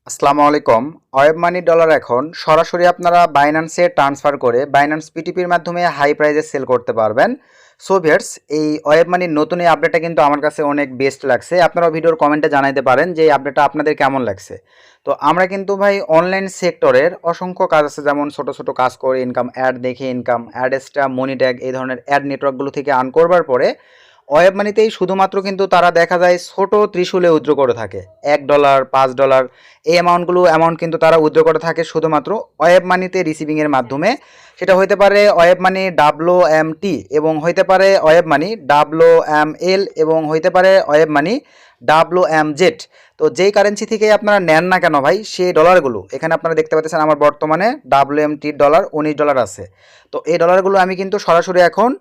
আসসালামু আলাইকুম। Web money dollar এখন সরাসরি আপনারা বাইন্যান্সে ট্রান্সফার করে বাইন্যান্স পিটিপির মাধ্যমে হাই প্রাইসে সেল করতে পারবেন। সো ভিউয়ার্স, এই ওয়েব মানির নতুন এই আপডেটটা কিন্তু আমার কাছে অনেক বেস্ট লাগছে। আপনারা ভিডিওর কমেন্টে জানাইতে পারেন যে এই আপডেটটা আপনাদের কেমন লাগছে। তো আমরা কিন্তু ভাই অনলাইন সেক্টরের অসংখ্য কাজ আছে, যেমন ছোট ছোট কাজ করে ইনকাম, অ্যাড দেখে ইনকাম, অ্যাড এক্সট্রা, মনি ট্যাগ, এই ধরনের অ্যাড নেটওয়ার্কগুলো থেকে আর্ন করবার পরে ওয়েব মানিতেই শুধুমাত্র কিন্তু তারা দেখা যায় ছোট ত্রিশূলে উইথড্র করে থাকে। $1, $5 এই অ্যামাউন্ট কিন্তু তারা উইথড্র করে থাকে শুধুমাত্র ওয়েব মানিতে রিসিভিংয়ের মাধ্যমে। সেটা হইতে পারে ওয়েব মানি WMT এবং হইতে পারে ওয়েব মানি WML এবং হইতে পারে ওয়েব মানি WMZ। তো যেই কারেন্সি থেকে আপনারা নেন না কেন ভাই, সেই ডলারগুলো এখানে আপনারা দেখতে পাচ্ছেন আমার বর্তমানে WMT ডলার $19 আছে। তো এই ডলারগুলো আমি কিন্তু সরাসরি এখন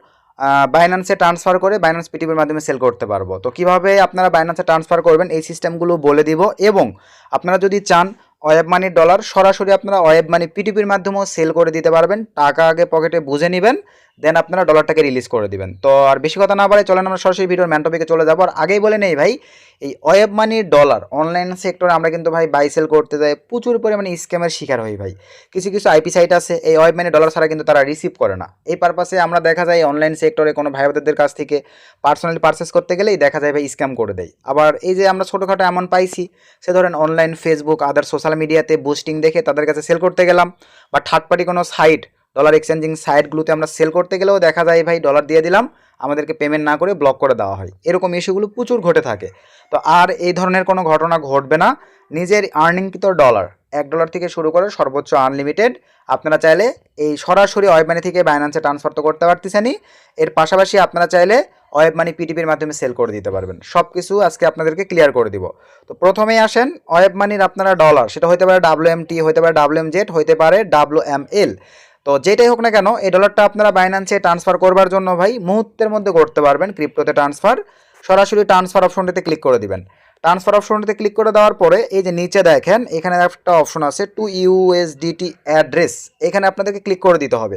বাইন্যান্সে ট্রান্সফার করে বাইন্যান্স পিটিপির মাধ্যমে সেল করতে পারবো। তো কিভাবে আপনারা বাইন্যান্সে ট্রান্সফার করবেন এই সিস্টেমগুলো বলে দিব, এবং আপনারা যদি চান ওয়েব মানির ডলার সরাসরি আপনারা ওয়েব মানি পিটিপির মাধ্যমেও সেল করে দিতে পারবেন। টাকা আগে পকেটে বুঝে নেবেন, দেন আপনারা ডলারটাকে রিলিজ করে দিবেন। তো আর বেশি কথা না বাড়ে চলেন আমরা সরাসরি ভিডিওর ম্যান টপিকে চলে যাবো। আর আগেই বলে নেই ভাই, এই ওয়েব মানির ডলার অনলাইন সেক্টরে আমরা কিন্তু ভাই বাই সেল করতে যাই প্রচুর পরিমাণে স্ক্যামের শিকার হই ভাই। কিছু কিছু আইপি সাইট আছে এই ওয়েব মানি ডলার ছাড়া কিন্তু তারা রিসিভ করে না। এই পারপাসে আমরা দেখা যায় অনলাইন সেক্টরে কোনো ভাই বোনদের কাছ থেকে পার্সোনালি পারচেস করতে গেলেই দেখা যায় ভাই স্ক্যাম করে দেয়। আবার এই যে আমরা ছোটোখাটো এমন পাইছি, সে ধরেন অনলাইন ফেসবুক আদার সোশ্যাল মিডিয়াতে বুস্টিং দেখে তাদের কাছে সেল করতে গেলাম, বা থার্ড পার্টি কোনো সাইট ডলার এক্সচেঞ্জিং সাইটগুলোতে আমরা সেল করতে গেলেও দেখা যায় ভাই ডলার দিয়ে দিলাম, আমাদেরকে পেমেন্ট না করে ব্লক করে দেওয়া হয়। এরকম ইস্যুগুলো প্রচুর ঘটে থাকে। তো আর এই ধরনের কোনো ঘটনা ঘটবে না। নিজের আর্নিংকৃত ডলার $1 থেকে শুরু করে সর্বোচ্চ আনলিমিটেড আপনারা চাইলে এই সরাসরি ওয়েব মানি থেকে বাইন্যান্সে ট্রান্সফার তো করতে পারতেছেনই, এর পাশাপাশি আপনারা চাইলে ওয়েব মানি পিটিপির মাধ্যমে সেল করে দিতে পারবেন। সব কিছু আজকে আপনাদেরকে ক্লিয়ার করে দিব। তো প্রথমেই আসেন, ওয়েব মানির আপনারা ডলার, সেটা হতে পারে WMT, হতে পারে WMZ, হতে পারে WML। তো যেটাই হোক না কেন এই ডলারটা আপনারা বাইন্যান্সে ট্রান্সফার করবার জন্য ভাই মুহূর্তের মধ্যে করতে পারবেন ক্রিপ্টোতে ট্রান্সফার। সরাসরি ট্রান্সফার অপশনটিতে ক্লিক করে দিবেন। ট্রান্সফার অপশনটিতে ক্লিক করে দেওয়ার পরে এই যে নিচে দেখেন এখানে একটা অপশন আছে টু ইউএসডিটি অ্যাড্রেস, এখানে আপনাদেরকে ক্লিক করে দিতে হবে।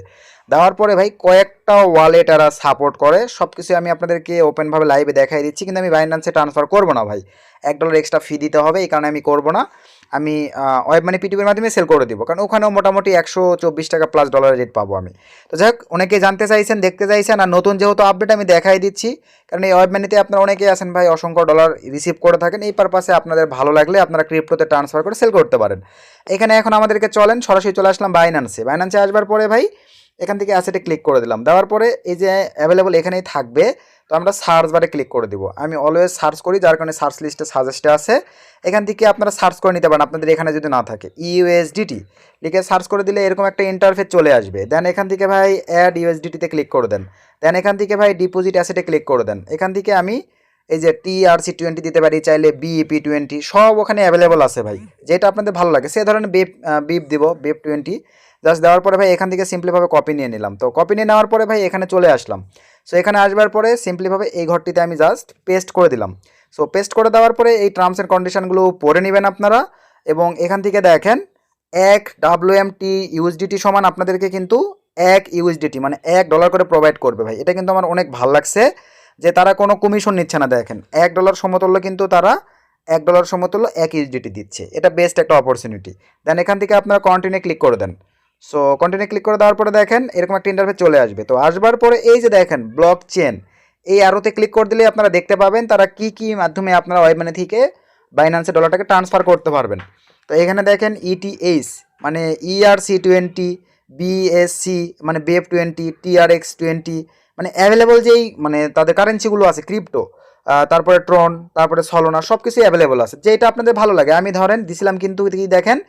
দেওয়ার পরে ভাই কয়েকটা ওয়ালেট এরা সাপোর্ট করে, সব কিছু আমি আপনাদেরকে ওপেনভাবে লাইভে দেখাই দিচ্ছি, কিন্তু আমি বাইন্যান্সে ট্রান্সফার করবো না ভাই। $1 এক্সট্রা ফি দিতে হবে, এই কারণে আমি করবো না। আমি ওয়েব মানি পিটিপির মাধ্যমে সেল করে দিব, কারণ ওখানেও মোটামুটি $124 প্লাস ডলার রেট পাবো আমি। তো যাই হোক, অনেকে জানতে চাইছেন, দেখতে চাইছেন, আর নতুন যেহেতু আপডেট আমি দেখাই দিচ্ছি, কারণ এই ওয়েব মানিতে আপনারা অনেকেই আছেন ভাই অসংখ্য ডলার রিসিভ করে থাকেন। এই পারপাসে আপনাদের ভালো লাগলে আপনারা ক্রিপ্টোতে ট্রান্সফার করে সেল করতে পারেন। এখানে এখন আমাদেরকে চলেন সরাসরি চলে আসলাম বাইন্যান্সে। বাইন্যান্সে আসবার পরে ভাই এখান থেকে অ্যাসেটে ক্লিক করে দিলাম। দেওয়ার পরে এই যে অ্যাভেলেবল এখানেই থাকবে, তো আমরা সার্চ বারে ক্লিক করে দিব। আমি অলওয়েজ সার্চ করি, যার কারণে সার্চ লিস্টে সাজেস্টে আছে, এখান থেকে আপনারা সার্চ করে নিতে পারেন আপনাদের এখানে যদি না থাকে। ইউএসডিটি লিখে সার্চ করে দিলে এরকম একটা ইন্টারফেস চলে আসবে। দেন এখান থেকে ভাই অ্যাড ইউএসডিটিতে ক্লিক করে দেন। দেন এখান থেকে ভাই ডিপোজিট অ্যাসেটে ক্লিক করে দেন। এখান থেকে আমি এই যে TRC20 দিতে পারি, চাইলে BEP20, সব ওখানে অ্যাভেলেবল আছে ভাই, যেটা আপনাদের ভালো লাগে সে ধরনের বিপ দিব, BEP20 জাস্ট দেওয়ার পরে ভাই এখান থেকে সিম্পলিভাবে কপি নিয়ে নিলাম। তো কপি নিয়ে নেওয়ার পরে ভাই এখানে চলে আসলাম। সো এখানে আসবার পরে সিম্পলিভাবে এই ঘরটিতে আমি জাস্ট পেস্ট করে দিলাম। সো পেস্ট করে দেওয়ার পরে এই টার্মস অ্যান্ড কন্ডিশনগুলো পড়ে নেবেন আপনারা, এবং এখান থেকে দেখেন এক WMT ইউএসডিটি সমান আপনাদেরকে কিন্তু এক ইউএসডিটি মানে $1 করে প্রোভাইড করবে ভাই। এটা কিন্তু আমার অনেক ভালো লাগছে যে তারা কোনো কমিশন নিচ্ছে না। দেখেন $1 সমতুল্য কিন্তু তারা $1 সমতুল্য এক ইউএসডিটি দিচ্ছে। এটা বেস্ট একটা অপরচুনিটি। দেন এখান থেকে আপনারা কন্টিনিউ ক্লিক করে দেন। সো কন্টিনিউ ক্লিক করে দেওয়ার পরে দেখেন এরকম একটা ইন্টারফেস চলে আসবে। তো আসবার পরে এই যে দেখেন ব্লক চেন, এই আরোতে ক্লিক করে দিলে আপনারা দেখতে পাবেন তারা কি কি মাধ্যমে আপনারা ওয়েব মানি থেকে বাইন্যান্সে ডলারটাকে ট্রান্সফার করতে পারবেন। তো এখানে দেখেন ETH মানে ERC20, BSC মানে BEP20, TRX20, মানে অ্যাভেলেবল যেই মানে তাদের কারেন্সিগুলো আছে ক্রিপ্টো, তারপরে ট্রন, তারপরে সলোনা, সব কিছুই অ্যাভেলেবল আছে, যেটা আপনাদের ভালো লাগে। আমি ধরেন দিছিলাম কিন্তু দেখেন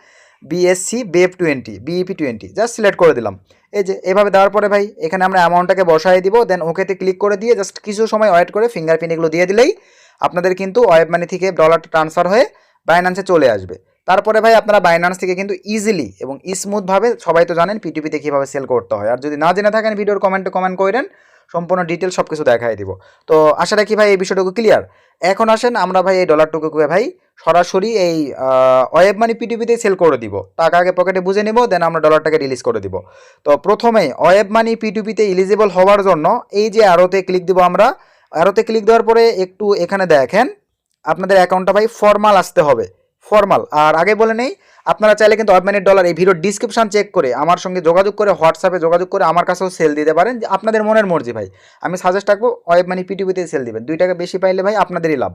BSC BEP20 BEP20 just select করে দিলাম। এই যে এভাবে দেওয়ার পরে ভাই এখানে আমরা অ্যামাউন্টটাকে বসাই দিব। দেন ওকেতে ক্লিক করে দিয়ে জাস্ট কিছু সময় ওয়েট করে ফিঙ্গারপ্রিন্ট এগুলো দিয়ে দিলেই আপনাদের কিন্তু ওয়েব মানি থেকে ডলারটা ট্রান্সফার হয়ে বাইন্যান্সে চলে আসবে। তারপরে ভাই আপনারা বাইন্যান্স থেকে কিন্তু ইজিলি এবং স্মুথভাবে, সবাই তো জানেন পিটিপিতে কীভাবে সেল করতে হয়, আর যদি না জেনে থাকেন ভিডিওর কমেন্টে কমেন্ট করেন, সম্পূর্ণ ডিটেল সব কিছু দেখাই দিব। তো আশা রাখি ভাই এই বিষয়টুকু ক্লিয়ার। এখন আসেন আমরা ভাই এই ডলারটুকুকে ভাই সরাসরি এই ওয়েব মানি পিটিপিতে সেল করে দিব। টাকা আগে পকেটে বুঝে নিব, দেন আমরা ডলারটাকে রিলিজ করে দিব। তো প্রথমেই ওয়েব মানি পিটিপিতে এলিজিবল হওয়ার জন্য এই যে আরোতে ক্লিক দিব আমরা। আরোতে ক্লিক দেওয়ার পরে একটু এখানে দেখেন আপনাদের অ্যাকাউন্টটা ভাই ফর্মাল আসতে হবে। ফর্মাল। আর আগে বলে নেই, আপনারা চাইলে কিন্তু ওয়েব মানির ডলার এই ভিডিও ডিসক্রিপশন চেক করে আমার সঙ্গে যোগাযোগ করে, হোয়াটসঅ্যাপে যোগাযোগ করে আমার কাছেও সেল দিতে পারেন, যে আপনাদের মনের মর্জি ভাই। আমি সাজেস্ট রাখবো ওয়েব মানি পিটিপিতে সেল দিবেন, 2 টাকা বেশি পাইলে ভাই আপনাদেরই লাভ।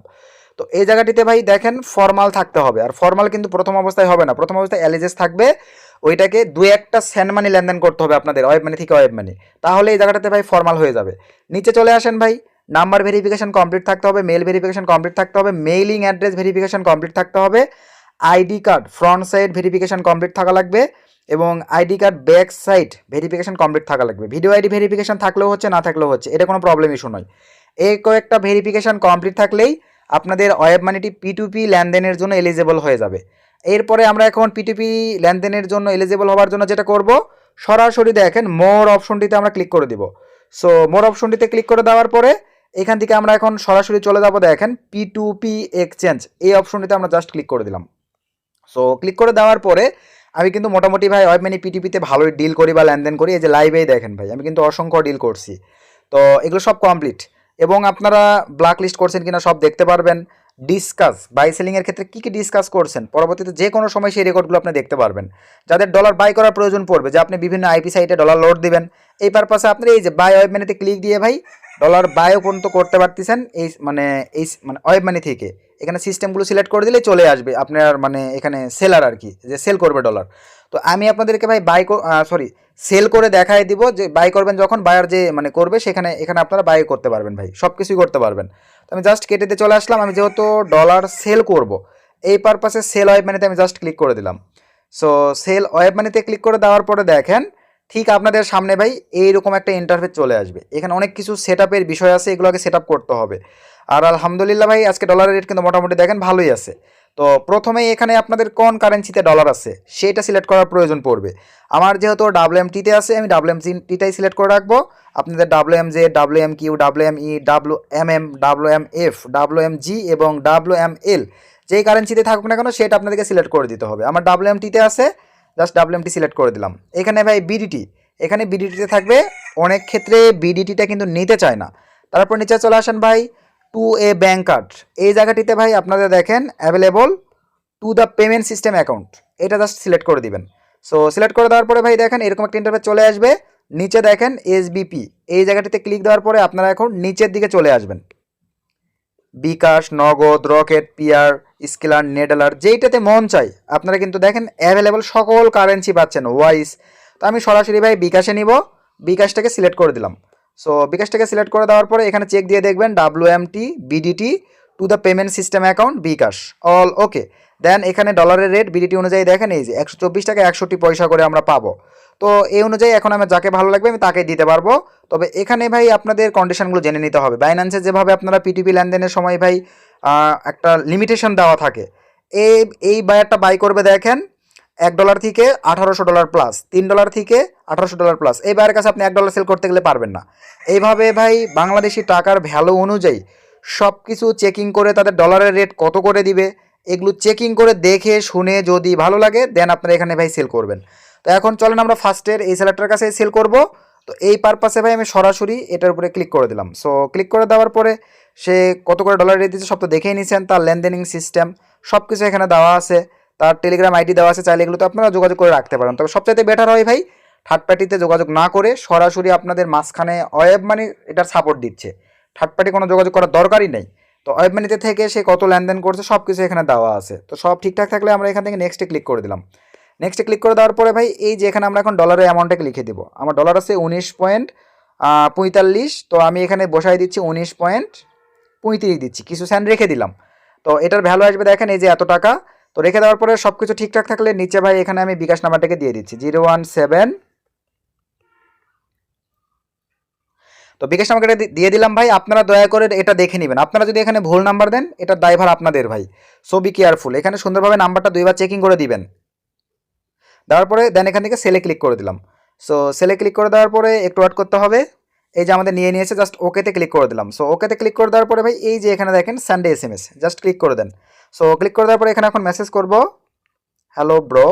তো এই জায়গাটিতে ভাই দেখেন ফর্মাল থাকতে হবে, আর ফর্মাল কিন্তু প্রথম অবস্থায় হবে না, প্রথম অবস্থায় এলিজেস থাকবে, ওইটাকে 2-1টা সেন্ড মানি লেনদেন করতে হবে আপনাদের ওয়েব মানি থেকে ওয়েব মানি, তাহলে এই জায়গাটাতে ভাই ফর্মাল হয়ে যাবে। নিচে চলে আসেন ভাই, নাম্বার ভেরিফিকেশন কমপ্লিট থাকতে হবে, মেল ভেরিফিকেশন কমপ্লিট থাকতে হবে, মেইলিং অ্যাড্রেস ভেরিফিকেশন কমপ্লিট থাকতে হবে, ID card front side verification complete থাকা লাগবে, এবং ID card back side verification complete থাকা লাগবে। ভিডিও আইডি ভেরিফিকেশন থাকলেও হচ্ছে, না থাকলেও হচ্ছে, এটা কোনো প্রবলেম ইস্যু নয়। এই কয়েকটা ভেরিফিকেশন কমপ্লিট থাকলেই আপনাদের ওয়েব মানিটি P2P লেনদেনের জন্য এলিজেবল হয়ে যাবে। এরপরে আমরা এখন P2P লেনদেনের জন্য এলিজেবল হওয়ার জন্য যেটা করব, সরাসরি দেখেন মোর অপশনটিতে আমরা ক্লিক করে দিব। সো মোর অপশনটিতে ক্লিক করে দেওয়ার পরে এখান থেকে আমরা এখন সরাসরি চলে যাব, দেখেন P2P এক্সচেঞ্জ, এই অপশনটিতে আমরা জাস্ট ক্লিক করে দিলাম। সো ক্লিক করে দেওয়ার পরে আমি কিন্তু মোটামুটি ভাই ওয়েব মানি P2Pতে ভালোই ডিল করি বা লেনদেন করি, এই যে লাইভেই দেখেন ভাই আমি কিন্তু অসংখ্য ডিল করছি। তো এগুলো সব কমপ্লিট, এবং আপনারা ব্ল্যাক লিস্ট করছেন কিনা সব দেখতে পারবেন। ডিসকাস বাই সেলিংয়ের ক্ষেত্রে কী কী ডিসকাস করছেন পরবর্তীতে যে কোনো সময় সেই রেকর্ডগুলো আপনি দেখতে পারবেন। যাদের ডলার বাই করার প্রয়োজন পড়বে, যে আপনি বিভিন্ন আইপি সাইটে ডলার লোড দিবেন, এই পারপাসে আপনি এই যে বাই ওয়েব মানিতে ক্লিক দিয়ে ভাই ডলার বাইও পর্যন্ত করতে পারতেছেন, এই মানে ওয়েব মানি থেকে। এখানে সিস্টেমগুলো সিলেক্ট করে দিলে চলে আসবে আপনার মানে এখানে সেলার আর কি, যে সেল করবে ডলার। তো আমি আপনাদেরকে ভাই সেল করে দেখাই দিব, যে বাই করবেন যখন বায়ার যে মানে করবে এখানে আপনারা বাই করতে পারবেন ভাই, সব কিছুই করতে পারবেন। তো আমি জাস্ট কেটে দিয়ে চলে আসলাম, আমি যেহেতু ডলার সেল করব এই পারপাসে সেল ওয়েব মানিতে আমি জাস্ট ক্লিক করে দিলাম। সো সেল ওয়েব মানিতে ক্লিক করে দেওয়ার পরে দেখেন ঠিক আপনাদের সামনে ভাই এইরকম একটা ইন্টারফেস চলে আসবে। এখানে অনেক কিছু সেট আপের বিষয় আছে, এগুলোকে সেট আপ করতে হবে। আর আলহামদুলিল্লাহ ভাই আজকে ডলারের রেট কিন্তু মোটামুটি দেখেন ভালোই আছে। তো প্রথমেই এখানে আপনাদের কোন কারেন্সিতে ডলার আছে সেটা সিলেক্ট করার প্রয়োজন পড়বে। আমার যেহেতু WMT-তে আছে, আমি WMT-টাই সিলেক্ট করে রাখবো। আপনাদের WMZ, WMQ, WME, WMM, WMF, WMG এবং WML যেই কারেন্সিতে থাকুক না কেন সেটা আপনাদেরকে সিলেক্ট করে দিতে হবে। আমার WMT-তে আছে, জাস্ট WMT সিলেক্ট করে দিলাম। এখানে ভাই BDT, এখানে BDT-তে থাকবে, অনেক ক্ষেত্রে BDT-টা কিন্তু নিতে চায় না। তারপর নিচে চলে আসেন ভাই টু এ ব্যাঙ্ক কার্ড, এই জায়গাটিতে ভাই আপনাদের দেখেন available to the payment system account, এটা জাস্ট সিলেক্ট করে দিবেন। সো সিলেক্ট করে দেওয়ার পরে ভাই দেখেন এরকম একটা ইন্টারফেস চলে আসবে। নিচে দেখেন SBP, এই জায়গাটিতে ক্লিক দেওয়ার পরে আপনারা এখন নিচের দিকে চলে আসবেন। বিকাশ, নগদ, রকেট, পিয়ার, স্কেলার, নেডালার, যেইটাতে মন চাই আপনারা কিন্তু দেখেন অ্যাভেলেবল সকল কারেন্সি পাচ্ছেন ওয়াইস। তো আমি সরাসরি ভাই বিকাশে নিব, বিকাশটাকে সিলেক্ট করে দিলাম। সো বিকাশটাকে সিলেক্ট করে দেওয়ার পরে এখানে চেক দিয়ে দেখবেন WMT BDT to the payment system account bKash, all okay. Then এখানে ডলারের রেট BDT অনুযায়ী দেখেন এই যে 124 টাকা 61 পয়সা করে আমরা পাবো। তো এই অনুযায়ী এখন আমার যাকে ভালো লাগবে আমি তাকে দিতে পারবো। তবে এখানে ভাই আপনাদের কন্ডিশনগুলো জেনে নিতে হবে। বাইন্যান্সে যেভাবে আপনারা P2P লেনদেনের সময় ভাই একটা লিমিটেশন দেওয়া থাকে, এই বায়ারটা বাই করবে দেখেন $1 থেকে $1800 প্লাস, $3 থেকে $1800 প্লাস। এই বায়ের কাছে আপনি $1 সেল করতে গেলে পারবেন না। এইভাবে ভাই বাংলাদেশি টাকার ভ্যালু অনুযায়ী সব কিছু চেকিং করে তাদের ডলারের রেট কত করে দিবে এগুলো চেকিং করে দেখে শুনে যদি ভালো লাগে দেন আপনারা এখানে ভাই সেল করবেন। তো এখন চলেন আমরা ফার্স্টের এই সেলারটার কাছে সেল করব। তো এই পারপাসে ভাই আমি সরাসরি এটার উপরে ক্লিক করে দিলাম। সো ক্লিক করে দেওয়ার পরে সে কত করে ডলার রেট দিচ্ছে সব তো দেখেই নিছেন, তার লেনদেনিং সিস্টেম সব কিছু এখানে দেওয়া আছে, তার টেলিগ্রাম আইডি দেওয়া আছে, চাইলে এগুলো তো আপনারা যোগাযোগ করে রাখতে পারেন। তবে সবচাইতে বেটার হয় ভাই থার্ড পার্টিতে যোগাযোগ না করে সরাসরি আপনাদের মাঝখানে ওয়েব মানি এটার সাপোর্ট দিচ্ছে, থার্ড পার্টি কোনো যোগাযোগ করার দরকারই নেই। তো ওয়েব মানিতে থেকে সে কত লেনদেন করছে সব কিছু এখানে দেওয়া আছে। তো সব ঠিকঠাক থাকলে আমরা এখান থেকে নেক্সটে ক্লিক করে দিলাম। নেক্সটে ক্লিক করে দেওয়ার পরে ভাই এই যে এখানে আমরা এখন ডলারের অ্যামাউন্টটাকে লিখে দিব। আমার ডলার আছে 19.45, তো আমি এখানে বসাই দিচ্ছি 19.35 দিচ্ছি, কিছু সেন্ট রেখে দিলাম। তো এটার ভ্যালু আসবে দেখেন এই যে এত টাকা। তো রেখে দেওয়ার পরে সব কিছু ঠিকঠাক থাকলে নিচে ভাই এখানে আমি বিকাশ নাম্বারটাকে দিয়ে দিচ্ছি 017। তো বিকাশ নাম্বারটা দিয়ে দিলাম ভাই, আপনারা দয়া করে এটা দেখে নেবেন। আপনারা যদি এখানে ভুল নাম্বার দেন এটার দায়ভার আপনাদের ভাই, সো বি কেয়ারফুল। এখানে সুন্দরভাবে নাম্বারটা 2বার চেকিং করে দিবেন। দেওয়ার পরে দেন এখান থেকে সেলে ক্লিক করে দিলাম। সো সেলে ক্লিক করে দেওয়ার পরে একটু ওয়েট করতে হবে। এই যে আমাদের নিয়েছে, জাস্ট ওকেতে ক্লিক করে দিলাম। সো ওকেতে ক্লিক করে দেওয়ার পরে ভাই এই যে এখানে দেখেন সানডে SMS, জাস্ট ক্লিক করে দেন। সো ক্লিক করে দেওয়ার পরে এখানে এখন মেসেজ করব, hello bro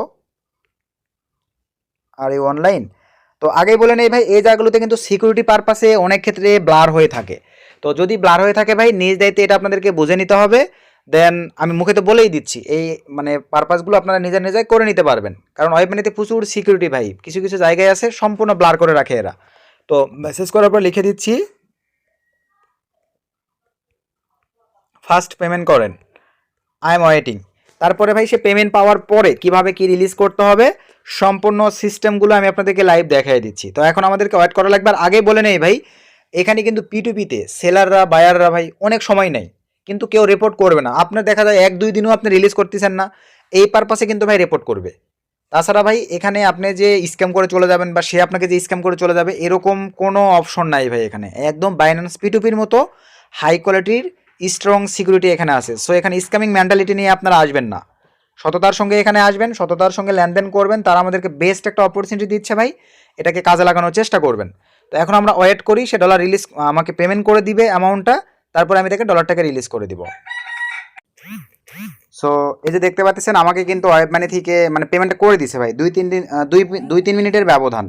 are you online. তো আগেই বলে নেই ভাই এই জায়গাগুলোতে কিন্তু সিকিউরিটি পারপাসে অনেক ক্ষেত্রে ব্লার হয়ে থাকে। তো যদি ব্লার হয়ে থাকে ভাই নিজ দায়িত্বে এটা আপনাদেরকে বুঝে নিতে হবে। দেন আমি মুখে তো বলেই দিচ্ছি, এই মানে পারপাসগুলো আপনারা নিজে নিজেই করে নিতে পারবেন, কারণ ওয়েব মানিতে প্রচুর সিকিউরিটি ভাই, কিছু কিছু জায়গায় আছে সম্পূর্ণ ব্লার করে রাখে এরা। তো মেসেজ করার পর লিখে দিচ্ছি ফার্স্ট পেমেন্ট করেন, আই এম ওয়েটিং। তারপরে ভাই সে পেমেন্ট পাওয়ার পরে কিভাবে কি রিলিজ করতে হবে সম্পূর্ণ সিস্টেমগুলো আমি আপনাদেরকে লাইভ দেখাই দিচ্ছি। তো এখন আমাদেরকে ওয়েট করা লাগবে। আর আগে বলে নেই ভাই, এখানে কিন্তু পিটুপিতে সেলাররা বায়াররা ভাই অনেক সময় নেয়, কিন্তু কেউ রিপোর্ট করবে না। আপনার দেখা যায় 1-2 দিনও আপনি রিলিজ করতেছেন না, এই পারপাসে কিন্তু ভাই রিপোর্ট করবে। তাছাড়া ভাই এখানে আপনি যে স্ক্যাম করে চলে যাবেন বা সে আপনাকে যে স্ক্যাম করে চলে যাবে এরকম কোনো অপশন নাই ভাই এখানে। একদম বাইন্যান্স পিটুপির মতো হাই কোয়ালিটির স্ট্রং সিকিউরিটি এখানে আছে। সো এখানে স্ক্যামিং মেন্টালিটি নিয়ে আপনারা আসবেন না, সততার সঙ্গে এখানে আসবেন, সততার সঙ্গে লেনদেন করবেন। তারা আমাদেরকে বেস্ট একটা অপরচুনিটি দিচ্ছে ভাই, এটাকে কাজে লাগানোর চেষ্টা করবেন। তো এখন আমরা ওয়েট করি, সে ডলার রিলিজ আমাকে পেমেন্ট করে দিবে অ্যামাউন্টটা, তারপরে আমি তাকে ডলারটাকে রিলিজ করে দিব। সো এই যে দেখতে পাচ্ছেন আমাকে কিন্তু ওয়েব মানি থেকে মানে পেমেন্টটা করে দিছে ভাই 2-3 মিনিটের ব্যবধান।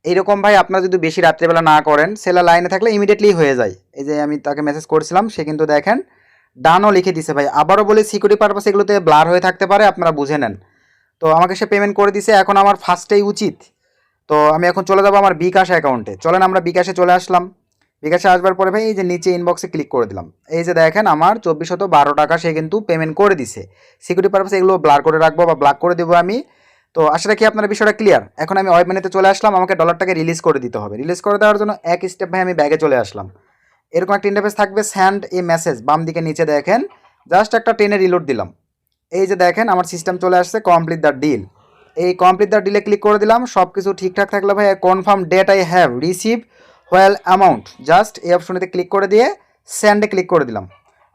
এইরকম ভাই আপনারা যদি বেশি রাত্রেবেলা না করেন, সেলা লাইনে থাকলে ইমিডিয়েটলি হয়ে যায়। এই যে আমি তাকে মেসেজ করছিলাম, সে কিন্তু দেখেন ডানও লিখে দিছে ভাই। আবারও বলে সিকিউরিটি পারপাস এগুলোতে ব্লার হয়ে থাকতে পারে, আপনারা বুঝে নেন। তো আমাকে সে পেমেন্ট করে দিছে, এখন আমার ফার্স্টেই উচিত। তো আমি এখন চলে যাবো আমার বিকাশ অ্যাকাউন্টে। চলেন আমরা বিকাশে চলে আসলাম। বিকাশে আসবার পরে ভাই এই যে নিচে ইনবক্সে ক্লিক করে দিলাম। এই যে দেখেন আমার 2412 টাকা সে কিন্তু পেমেন্ট করে দিছে। সিকিউরিটি পারপাস এগুলো ব্লার করে রাখবো বা ব্লক করে দেবো আমি। তো আশা রাখি আপনার বিষয়টা ক্লিয়ার। এখন আমি ওয়েব মানিতে চলে আসলাম, আমাকে ডলারটাকে রিলিজ করে দিতে হবে। রিলিজ করে দেওয়ার জন্য এক স্টেপ ভাই আমি ব্যাগে চলে আসলাম। এরকম একটা ইন্টারফেস থাকবে, স্যান্ড এ মেসেজ, বাম দিকে নিচে দেখেন জাস্ট একটা টেনে রিলোড দিলাম। এই যে দেখেন আমার সিস্টেম চলে আসছে কমপ্লিট দ্য ডিল। এই কমপ্লিট দ্য ডিলে ক্লিক করে দিলাম। সব কিছু ঠিকঠাক থাকলে ভাই confirm that I have receive whole amount, just এই অপশনটিতে ক্লিক করে দিয়ে স্যান্ডে ক্লিক করে দিলাম।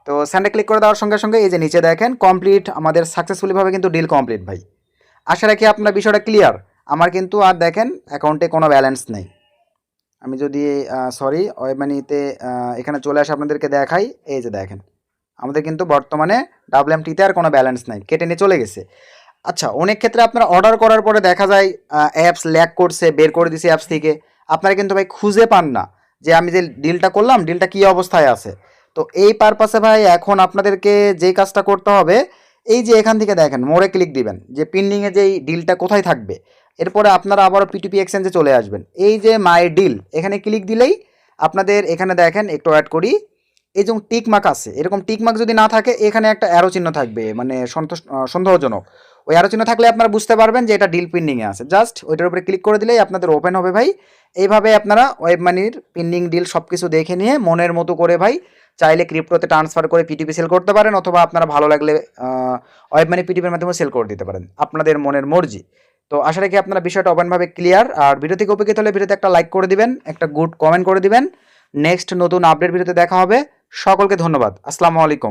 তো স্যান্ডে ক্লিক করে দেওয়ার সঙ্গে সঙ্গে এই যে নিচে দেখেন কমপ্লিট, আমাদের সাকসেসফুলিভাবে কিন্তু ডিল কমপ্লিট ভাই। আশা রাখি আপনার বিষয়টা ক্লিয়ার। আমার কিন্তু আর দেখেন অ্যাকাউন্টে কোনো ব্যালেন্স নেই। আমি যদি সরি ওয়েব মানিতে এখানে চলে আসে আপনাদেরকে দেখাই, এই যে দেখেন আমাদের কিন্তু বর্তমানে WMT-তে আর কোনো ব্যালেন্স নাই, কেটে নিয়ে চলে গেছে। আচ্ছা, অনেক ক্ষেত্রে আপনারা অর্ডার করার পরে দেখা যায় অ্যাপস ল্যাগ করছে, বের করে দিছে অ্যাপস থেকে, আপনারা কিন্তু ভাই খুঁজে পান না যে আমি যে ডিলটা করলাম ডিলটা কী অবস্থায় আছে। তো এই পারপাসে ভাই এখন আপনাদেরকে যেই কাজটা করতে হবে, এই যে এখান থেকে দেখেন মোড়ে ক্লিক দিবেন যে পেন্ডিংয়ে যেই ডিলটা কোথায় থাকবে। এরপরে আপনারা আবারও পিটিপি এক্সচেঞ্জে চলে আসবেন, এই যে মাই ডিল এখানে ক্লিক দিলেই আপনাদের এখানে দেখেন একটু অ্যাড করি, এই যে টিক মার্ক আছে, এরকম টিক মার্ক যদি না থাকে এখানে একটা অ্যারো চিহ্ন থাকবে মানে সন্দেহজনক। ওই অ্যারো চিহ্ন থাকলে আপনারা বুঝতে পারবেন যে এটা ডিল পেন্ডিংয়ে আছে। জাস্ট ওইটার উপরে ক্লিক করে দিলেই আপনাদের ওপেন হবে ভাই। এইভাবে আপনারা ওয়েব মানির পেন্ডিং ডিল সব কিছু দেখে নিয়ে মনের মতো করে ভাই চাইলে ক্রিপ্টোতে ট্রান্সফার করে পিটিপি সেল করতে পারেন, অথবা আপনারা ভালো লাগলে ওয়েব মানি পিটিপির মাধ্যমে সেল করে দিতে পারেন, আপনাদের মনের মর্জি। তো আশা রাখি আপনারা বিষয়টা ওপেনভাবে ক্লিয়ার। আর ভিডিও থেকে উপকৃত হলে ভিডিওতে একটা লাইক করে দিবেন, একটা গুড কমেন্ট করে দিবেন। নেক্সট নতুন আপডেট ভিডিওতে দেখা হবে। সকলকে ধন্যবাদ। আসসালামু আলাইকুম।